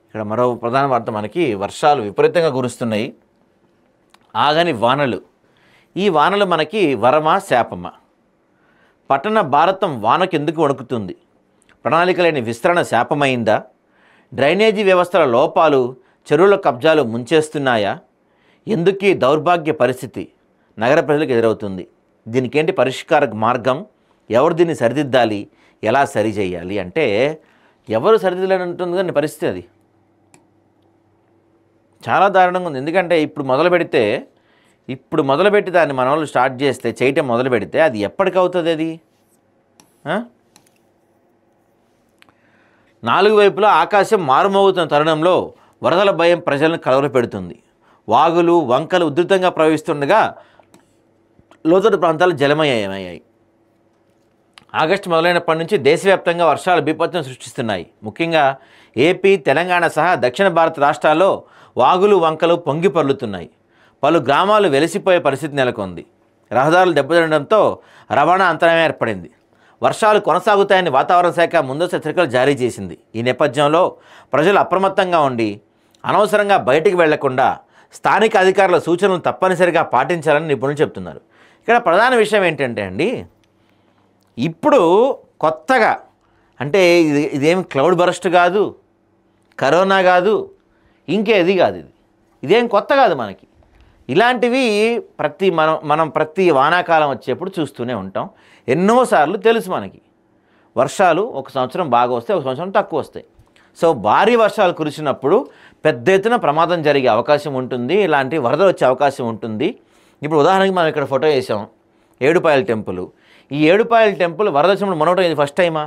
ఇక్కడ మరో ప్రధాన వార్త మనకి వర్షాలు విపరీతంగా కురుస్తున్నాయి. ఆగని వానలు. ఈ వానలు మనకి వరమా శాపమా? పట్టణ భారతం వానకెందుకు వణుకుతుంది? ప్రణాళిక లేని విస్తరణ శాపమైందా? డ్రైనేజీ వ్యవస్థల లోపాలు చెరువుల కబ్జాలు ముంచేస్తున్నాయా? ఎందుకీ దౌర్భాగ్య పరిస్థితి నగర ప్రజలకు ఎదురవుతుంది? దీనికేంటి పరిష్కార మార్గం? ఎవరు దీన్ని సరిదిద్దాలి? ఎలా సరిచేయాలి అంటే ఎవరు సరిదిద్దాలని ఉంటుంది కానీ పరిస్థితి అది చాలా దారుణంగా ఉంది. ఎందుకంటే ఇప్పుడు మొదలుపెట్టి దాన్ని మన వాళ్ళు స్టార్ట్ చేస్తే చేయటం మొదలు పెడితే అది ఎప్పటికవుతుంది? అది నాలుగు వైపులా ఆకాశం మారుమోగుతున్న తరుణంలో వరదల భయం ప్రజలను కలవరపెడుతుంది. వాగులు వంకలు ఉధృతంగా ప్రవహిస్తుండగా లోతట్టు ప్రాంతాలు జలమయమయ్యాయి. ఆగస్టు మొదలైనప్పటి నుంచి దేశవ్యాప్తంగా వర్షాలు బీభత్సం సృష్టిస్తున్నాయి. ముఖ్యంగా ఏపీ, తెలంగాణ సహా దక్షిణ భారత రాష్ట్రాల్లో వాగులు వంకలు పొంగి పొర్లుతున్నాయి. పలు గ్రామాలు వెలిసిపోయే పరిస్థితి నెలకొంది. రహదారులు దెబ్బతినడంతో రవాణా అంతరాయం ఏర్పడింది. వర్షాలు కొనసాగుతాయని వాతావరణ శాఖ ముందస్తు హెచ్చరికలు జారీ చేసింది. ఈ నేపథ్యంలో ప్రజలు అప్రమత్తంగా ఉండి అనవసరంగా బయటికి వెళ్లకుండా స్థానిక అధికారుల సూచనలు తప్పనిసరిగా పాటించాలని నిపుణులు చెప్తున్నారు. ఇక్కడ ప్రధాన విషయం ఏంటంటే అండి, ఇప్పుడు కొత్తగా అంటే ఇదేం క్లౌడ్ బరస్ట్ కాదు, కరోనా కాదు, ఇంకేది కాదు, ఇదేం కొత్త కాదు మనకి. ఇలాంటివి మనం ప్రతి వానాకాలం వచ్చేప్పుడు చూస్తూనే ఉంటాం. ఎన్నోసార్లు తెలుసు మనకి వర్షాలు ఒక సంవత్సరం బాగా వస్తాయి, ఒక సంవత్సరం తక్కువ వస్తాయి. సో భారీ వర్షాలు కురిసినప్పుడు పెద్ద ఎత్తున ప్రమాదం జరిగే అవకాశం ఉంటుంది, ఇలాంటి వరదలు వచ్చే అవకాశం ఉంటుంది. ఇప్పుడు ఉదాహరణకి మనం ఇక్కడ ఫోటో వేసాం, ఏడుపాయల టెంపుల్. ఈ ఏడుపాయల టెంపుల్ వరద వచ్చినప్పుడు మునగటం ఇది ఫస్ట్ టైమా?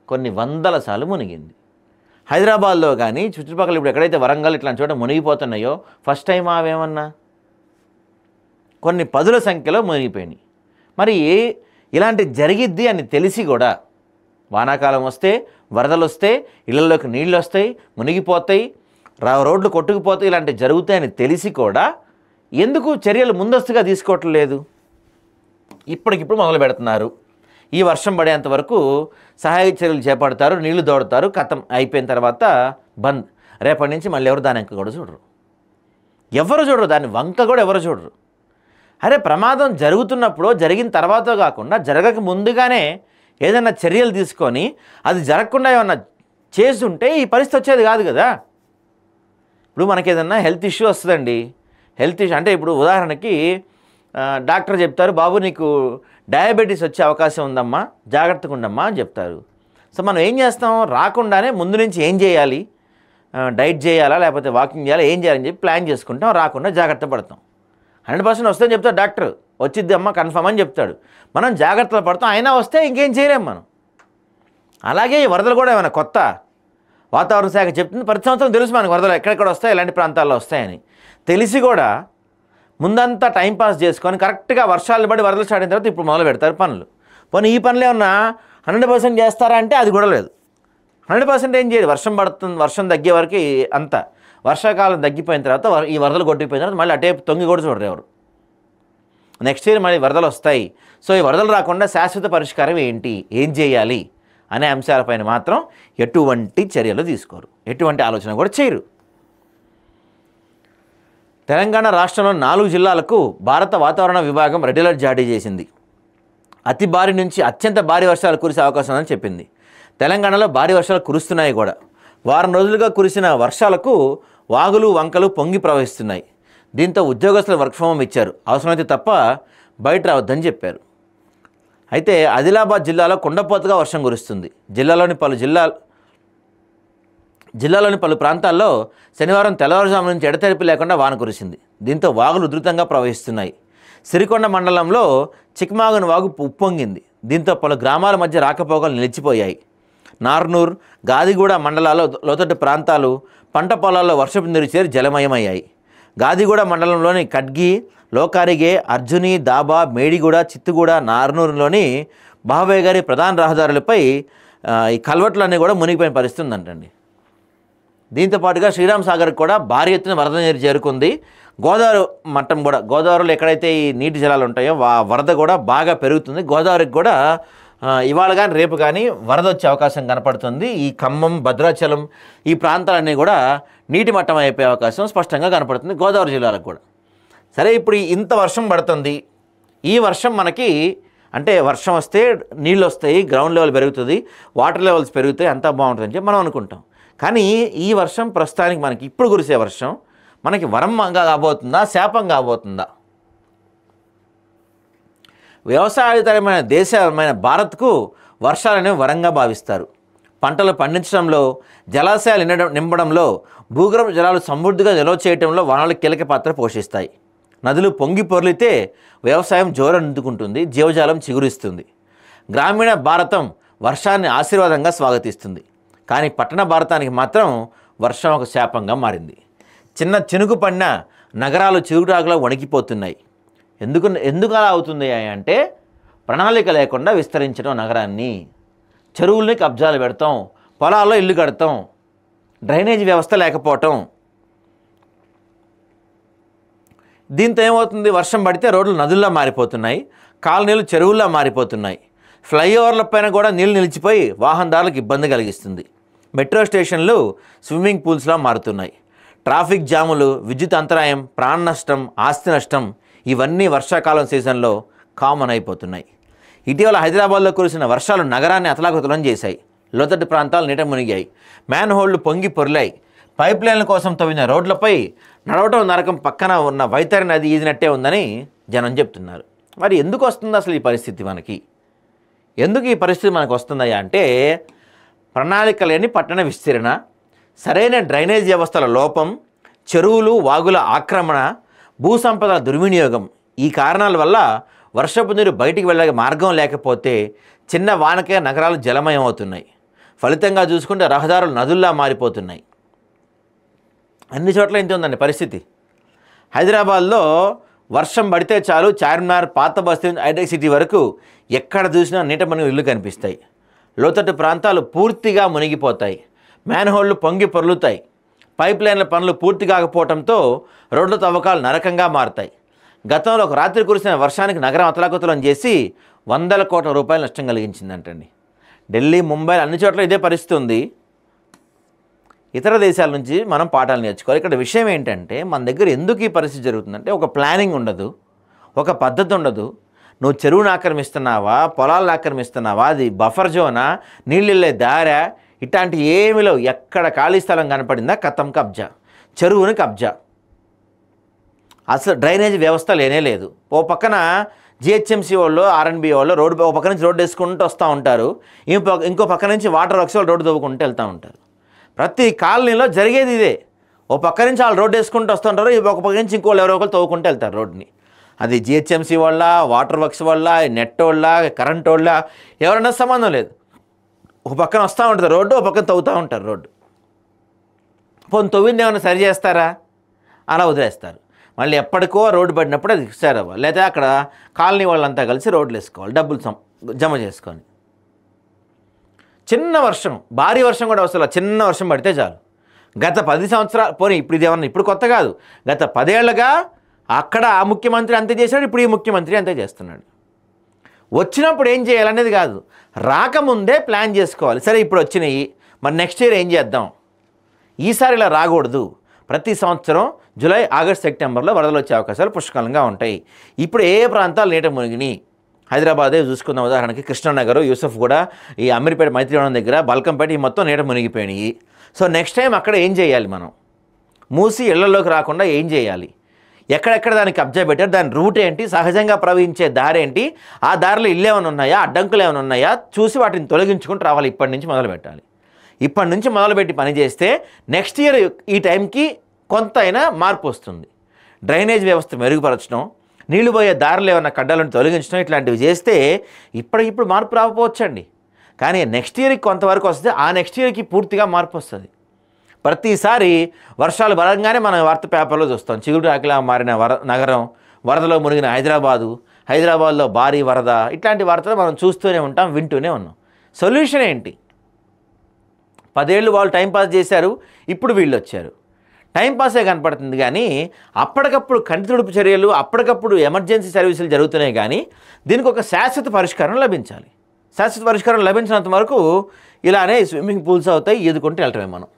కొన్ని వందల సార్లు మునిగింది. హైదరాబాద్లో కానీ చుట్టుపక్కల ఇప్పుడు ఎక్కడైతే వరంగల్ ఇట్లాంటి చోట మునిగిపోతున్నాయో ఫస్ట్ టైం అవేమన్నా కొన్ని పదుల సంఖ్యలో మునిగిపోయినాయి. మరి ఇలాంటి జరిగిద్ది అని తెలిసి కూడా వానాకాలం వస్తే వరదలు వస్తే ఇళ్లలోకి నీళ్ళు వస్తాయి, మునిగిపోతాయి, రోడ్లు కొట్టుకుపోతాయి, ఇలాంటివి జరుగుతాయని తెలిసి కూడా ఎందుకు చర్యలు ముందస్తుగా తీసుకోవటం లేదు? ఇప్పటికిప్పుడు మొదలు పెడుతున్నారు. ఈ వర్షం పడేంత వరకు సహాయ చర్యలు చేపడతారు, నీళ్లు దోడతారు, కథం అయిపోయిన తర్వాత బంద్. రేపటి నుంచి మళ్ళీ ఎవరు దాని వంక కూడా చూడరు, దాని వంక కూడా ఎవరు చూడరు. అరే ప్రమాదం జరుగుతున్నప్పుడు జరిగిన తర్వాత కాకుండా జరగక ముందుగానే ఏదైనా చర్యలు తీసుకొని అది జరగకుండా ఏమన్నా చేస్తుంటే ఈ పరిస్థితి వచ్చేది కాదు కదా. ఇప్పుడు మనకి ఏదన్నా హెల్త్ ఇష్యూ వస్తుందండి, హెల్త్ ఇష్యూ అంటే ఇప్పుడు ఉదాహరణకి డాక్టర్ చెప్తారు, బాబు నీకు డయాబెటీస్ వచ్చే అవకాశం ఉందమ్మా, జాగ్రత్తగా ఉండమ్మా అని చెప్తారు. సో మనం ఏం చేస్తాం, రాకుండానే ముందు నుంచి ఏం చేయాలి, డైట్ చేయాలా లేకపోతే వాకింగ్ చేయాలా, ఏం చేయాలని చెప్పి ప్లాన్ చేసుకుంటాం, రాకుండా జాగ్రత్త పడతాం. 100% వస్తుందని చెప్తాడు డాక్టర్, వచ్చిద్ది అమ్మ కన్ఫర్మ్ అని చెప్తాడు. మనం జాగ్రత్తలు పడతాం, అయినా వస్తే ఇంకేం చేయలేం మనం. అలాగే ఈ వరదలు కూడా ఏమైనా కొత్త? వాతావరణ శాఖ చెప్తుంది ప్రతి సంవత్సరం తెలుసు మనకు వరదలు ఎక్కడెక్కడ వస్తాయి, ఎలాంటి ప్రాంతాల్లో వస్తాయని తెలిసి కూడా ముందంతా టైంపాస్ చేసుకొని కరెక్ట్గా వర్షాలు పడి వరదలు స్టార్ట్ అయిన తర్వాత ఇప్పుడు మొదలు పెడతారు పనులు. పోనీ ఈ పనులు ఏమన్నా 100% చేస్తారా అంటే అది కూడా లేదు. 100% ఏం చేయదు. వర్షం తగ్గే వరకు అంతా, వర్షాకాలం తగ్గిపోయిన తర్వాత ఈ వరదలు కొట్టిపోయిన తర్వాత మళ్ళీ అటే తొంగి కూడా చూడరు ఎవరు. నెక్స్ట్ ఇయర్ మళ్ళీ వరదలు వస్తాయి. సో ఈ వరదలు రాకుండా శాశ్వత పరిష్కారం ఏంటి, ఏం చేయాలి అనే అంశాలపైన మాత్రం ఎటువంటి చర్యలు తీసుకోరు, ఎటువంటి ఆలోచన కూడా చేయరు. తెలంగాణ రాష్ట్రంలో 4 జిల్లాలకు భారత వాతావరణ విభాగం రెడ్ అలర్ట్ జారీ చేసింది. అతి భారీ నుంచి అత్యంత భారీ వర్షాలు కురిసే అవకాశం ఉందని చెప్పింది. తెలంగాణలో భారీ వర్షాలు కురుస్తున్నాయి కూడా. వారం రోజులుగా కురిసిన వర్షాలకు వాగులు వంకలు పొంగి ప్రవహిస్తున్నాయి. దీంతో ఉద్యోగస్తులు వర్క్ ఫ్రమ్ హోమ్ ఇచ్చారు, అవసరమైతే తప్ప బయట రావద్దని చెప్పారు. అయితే ఆదిలాబాద్ జిల్లాలో కుండపోతగా వర్షం కురుస్తుంది. జిల్లాలోని పలు ప్రాంతాల్లో శనివారం తెల్లవారుజాము నుంచి ఎడతెరిపి లేకుండా వాన కురిసింది. దీంతో వాగులు ఉధృతంగా ప్రవహిస్తున్నాయి. సిరికొండ మండలంలో చిక్మాగన్ వాగు ఉప్పొంగింది. దీంతో పలు గ్రామాల మధ్య రాకపోకలు నిలిచిపోయాయి. నార్నూర్, గాదిగూడ మండలాల్లో లోతట్టు ప్రాంతాలు, పంట పొలాల్లో వర్షపు నీరు చేరి జలమయమయ్యాయి. గాదిగూడ మండలంలోని కడ్గి, లోకారిగే, అర్జుని, దాబా, మేడిగూడ, చిత్తుగూడ, నార్నూరులోని బాబాయ్ గారి ప్రధాన రహదారులపై ఈ కల్వట్లన్నీ కూడా మునిగిపోయిన పరిస్థితి ఉందంటండి. దీంతో పాటుగా శ్రీరామ్ సాగర్కి కూడా భారీ ఎత్తున వరద నీరు చేరుకుంది. గోదావరి మట్టం కూడా, గోదావరిలో ఎక్కడైతే ఈ నీటి జలాలు ఉంటాయో వరద కూడా బాగా పెరుగుతుంది. గోదావరికి కూడా ఇవాళ కానీ రేపు కానీ వరద వచ్చే అవకాశం కనపడుతుంది. ఈ ఖమ్మం, భద్రాచలం ఈ ప్రాంతాలన్నీ కూడా నీటి మట్టం అయిపోయే అవకాశం స్పష్టంగా కనపడుతుంది, గోదావరి జిల్లాలకు కూడా. సరే, ఇప్పుడు ఇంత వర్షం పడుతుంది. ఈ వర్షం మనకి అంటే వర్షం వస్తే నీళ్ళు వస్తాయి, గ్రౌండ్ లెవెల్ పెరుగుతుంది, వాటర్ లెవెల్స్ పెరుగుతాయి, అంతా బాగుంటుందని చెప్పి మనం అనుకుంటాం. కానీ ఈ వర్షం ప్రస్తుతానికి మనకి ఇప్పుడు కురిసే వర్షం మనకి వరంగా కాబోతుందా, శాపం కాబోతుందా? వ్యవసాయతరమైన దేశమైన భారత్కు వర్షాలనేవి వరంగా భావిస్తారు. పంటలు పండించడంలో, జలాశయాలు నింపడంలో, భూగర్భ జలాలు సమృద్ధిగా నిల్వ చేయడంలో వనరులు కీలక పాత్ర పోషిస్తాయి. నదులు పొంగి పొర్లితే వ్యవసాయం జోరందుకుంటుంది, జీవజాలం చిగురిస్తుంది. గ్రామీణ భారతం వర్షాన్ని ఆశీర్వాదంగా స్వాగతిస్తుంది. కానీ పట్టణ భారతానికి మాత్రం వర్షం ఒక శాపంగా మారింది. చిన్న చినుకు పడిన నగరాలు చిరుటాకులో వణికిపోతున్నాయి. ఎందుకు అలా అవుతుంది అంటే ప్రణాళిక లేకుండా విస్తరించడం నగరాన్ని, చెరువుల్ని కబ్జాలు పెడతాం, పొలాల్లో ఇల్లు కడతాం, డ్రైనేజ్ వ్యవస్థ లేకపోవటం. దీంతో ఏమవుతుంది, వర్షం పడితే రోడ్లు నదుల్లా మారిపోతున్నాయి, కాలనీలు చెరువుల్లా మారిపోతున్నాయి, ఫ్లైఓవర్ల పైన కూడా నీళ్ళు నిలిచిపోయి వాహనదారులకు ఇబ్బంది కలిగిస్తుంది. మెట్రో స్టేషన్లు స్విమ్మింగ్ పూల్స్లా మారుతున్నాయి. ట్రాఫిక్ జాములు, విద్యుత్ అంతరాయం, ప్రాణ నష్టం, ఆస్తి నష్టం ఇవన్నీ వర్షాకాలం సీజన్లో కామన్ అయిపోతున్నాయి. ఇటీవల హైదరాబాద్లో కురిసిన వర్షాలు నగరాన్ని అతలాకుతలం చేశాయి. లోతట్టు ప్రాంతాలు నీట మునిగాయి, మ్యాన్ హోల్డ్లు పొంగి పొర్లాయి. పైప్ లైన్ల కోసం తవ్విన రోడ్లపై నడవటం నరకం, పక్కన ఉన్న వైతరి నది ఈదినట్టే ఉందని జనం చెప్తున్నారు. మరి ఎందుకు వస్తుంది అసలు ఈ పరిస్థితి మనకి? ఎందుకు ఈ పరిస్థితి మనకు వస్తుందయ్యా అంటే ప్రణాళిక లేని పట్టణ విస్తరణ, సరైన డ్రైనేజ్ వ్యవస్థల లోపం, చెరువులు వాగుల ఆక్రమణ, భూసంపద దుర్వినియోగం. ఈ కారణాల వల్ల వర్షపు నీరు బయటికి వెళ్ళే మార్గం లేకపోతే చిన్న వానకే నగరాలు జలమయం అవుతున్నాయి. ఫలితంగా చూసుకుంటే రహదారులు నదుల్లా మారిపోతున్నాయి. అన్ని చోట్ల ఇంత ఉందండి పరిస్థితి. హైదరాబాద్లో వర్షం పడితే చాలు చార్మినార్, పాత బస్తీ, హైటెక్ సిటీ వరకు ఎక్కడ చూసినా నీట మునిగి ఇల్లు కనిపిస్తాయి. లోతట్టు ప్రాంతాలు పూర్తిగా మునిగిపోతాయి, మ్యాన్హోల్లు పొంగి పొర్లుతాయి. పైప్ లైన్ల పనులు పూర్తి కాకపోవడంతో రోడ్ల తవ్వకాలు నరకంగా మారుతాయి. గతంలో ఒక రాత్రి కురిసిన వర్షానికి నగరం అతలాకుతలం చేసి 100 కోట్ల రూపాయలు నష్టం కలిగించిందంటండి. ఢిల్లీ, ముంబై అన్ని చోట్ల ఇదే పరిస్థితి ఉంది. ఇతర దేశాల నుంచి మనం పాఠాలు నేర్చుకోవాలి. ఇక్కడ విషయం ఏంటంటే మన దగ్గర ఎందుకు ఈ పరిస్థితి జరుగుతుందంటే ఒక ప్లానింగ్ ఉండదు, ఒక పద్ధతి ఉండదు. నువ్వు చెరువును ఆక్రమిస్తున్నావా, పొలాలను ఆక్రమిస్తున్నావా, అది బఫర్ జోనా, నీళ్ళెళ్ళే దారా, ఇట్లాంటి ఏమీ లేవు. ఎక్కడ ఖాళీ స్థలం కనపడిందా కథం కబ్జా, చెరువుని కబ్జా. అసలు డ్రైనేజ్ వ్యవస్థ లేనే లేదు. ఓ పక్కన జిహెచ్ఎంసీ వాళ్ళు, ఆర్ఎన్బి వాళ్ళు ఓ పక్క నుంచి రోడ్డు వేసుకుంటూ వస్తూ ఉంటారు, ఇంకో పక్క నుంచి వాటర్ వర్క్స్ వాళ్ళు రోడ్డు తవ్వుకుంటూ వెళ్తూ ఉంటారు. ప్రతి కాలనీలో జరిగేది ఇదే. ఓ పక్క నుంచి వాళ్ళు రోడ్డు వేసుకుంటూ వస్తుంటారు, ఒక పక్క నుంచి ఇంకోళ్ళు ఎవరో ఒకరు తవ్వుకుంటూ వెళ్తారు రోడ్ని. అది జిహెచ్ఎంసీ వాళ్ళ, వాటర్ వర్క్స్ వాళ్ళ, నెట్ వాళ్ళ, కరెంట్ వాళ్ళ, ఎవరన్నా సంబంధం లేదు. ఒక పక్కన వస్తూ ఉంటుంది రోడ్డు, ఒక పక్కన తవ్వుతూ ఉంటారు రోడ్డు. పోనీ తవ్వింది ఏమైనా సరి చేస్తారా? అలా వదిలేస్తారు. మళ్ళీ ఎప్పటికో రోడ్డు పడినప్పుడు అది సరి అవ్వాలి, లేదా అక్కడ కాలనీ వాళ్ళంతా కలిసి రోడ్లు వేసుకోవాలి, డబ్బులు జమ చేసుకొని. చిన్న వర్షం, భారీ వర్షం కూడా అవసరం, చిన్న వర్షం పడితే చాలు. గత 10 సంవత్సరాలు పోనీ, ఇప్పుడు ఇది ఏమన్నా ఇప్పుడు కొత్త కాదు, గత 10 ఏళ్లుగా అక్కడ ఆ ముఖ్యమంత్రి అంతే చేశాడు, ఇప్పుడు ఈ ముఖ్యమంత్రి అంతే చేస్తున్నాడు. వచ్చినప్పుడు ఏం చేయాలనేది కాదు, రాకముందే ప్లాన్ చేసుకోవాలి. సరే ఇప్పుడు వచ్చినాయి, మరి నెక్స్ట్ ఇయర్ ఏం చేద్దాం, ఈసారి ఇలా రాకూడదు. ప్రతి సంవత్సరం జూలై, ఆగస్ట్, సెప్టెంబర్లో వరదలు వచ్చే అవకాశాలు పుష్కలంగా ఉంటాయి. ఇప్పుడు ఏ ప్రాంతాలు నీట మునిగినాయి? హైదరాబాదే చూసుకున్న ఉదాహరణకి కృష్ణానగర్, యూసఫ్ కూడా, ఈ అమీర్పేట, మైత్రివనం దగ్గర, బల్కంపేట, ఈ మొత్తం నీట మునిగిపోయినాయి. సో నెక్స్ట్ టైం అక్కడ ఏం చేయాలి? మనం మూసి ఇళ్లలోకి రాకుండా ఏం చేయాలి? ఎక్కడెక్కడ దానికి కబ్జా పెట్టారు, దాని రూట్ ఏంటి, సహజంగా ప్రవహించే దారి ఏంటి, ఆ దారిలో ఇల్లు ఏమైనా ఉన్నాయా, అడ్డంకులు ఏమైనా ఉన్నాయా చూసి వాటిని తొలగించుకుంటూ రావాలి. ఇప్పటి నుంచి మొదలు పెట్టాలి. ఇప్పటి నుంచి మొదలుపెట్టి పని చేస్తే నెక్స్ట్ ఇయర్ ఈ టైంకి కొంత అయినా మార్పు వస్తుంది. డ్రైనేజ్ వ్యవస్థ మెరుగుపరచడం, నీళ్లు పోయే దారులు ఏమైనా కడ్డాలను తొలగించడం, ఇట్లాంటివి చేస్తే ఇప్పటికిప్పుడు మార్పు రాకపోవచ్చండి. కానీ నెక్స్ట్ ఇయర్కి కొంతవరకు వస్తే ఆ నెక్స్ట్ ఇయర్కి పూర్తిగా మార్పు వస్తుంది. ప్రతిసారి వర్షాలు బలంగానే మనం వార్త పేపర్లో చూస్తాం. చిగురు ఆకిలా మారిన నగరం, వరదలో మునిగిన హైదరాబాద్లో భారీ వరద, ఇట్లాంటి వార్తలు మనం చూస్తూనే ఉంటాం, వింటూనే ఉన్నాం. సొల్యూషన్ ఏంటి? 10 ఏళ్ళు వాళ్ళు టైంపాస్ చేశారు, ఇప్పుడు వీళ్ళు వచ్చారు. టైంపాసే కనపడుతుంది కానీ అప్పటికప్పుడు కంటి తుడుపు చర్యలు, అప్పటికప్పుడు ఎమర్జెన్సీ సర్వీసులు జరుగుతున్నాయి. కానీ దీనికి ఒక శాశ్వత పరిష్కారం లభించాలి. శాశ్వత పరిష్కారం లభించినంత వరకు ఇలానే స్విమ్మింగ్ పూల్స్ అవుతాయి, ఈదుకుంటూ వెళ్ళటమే మనం.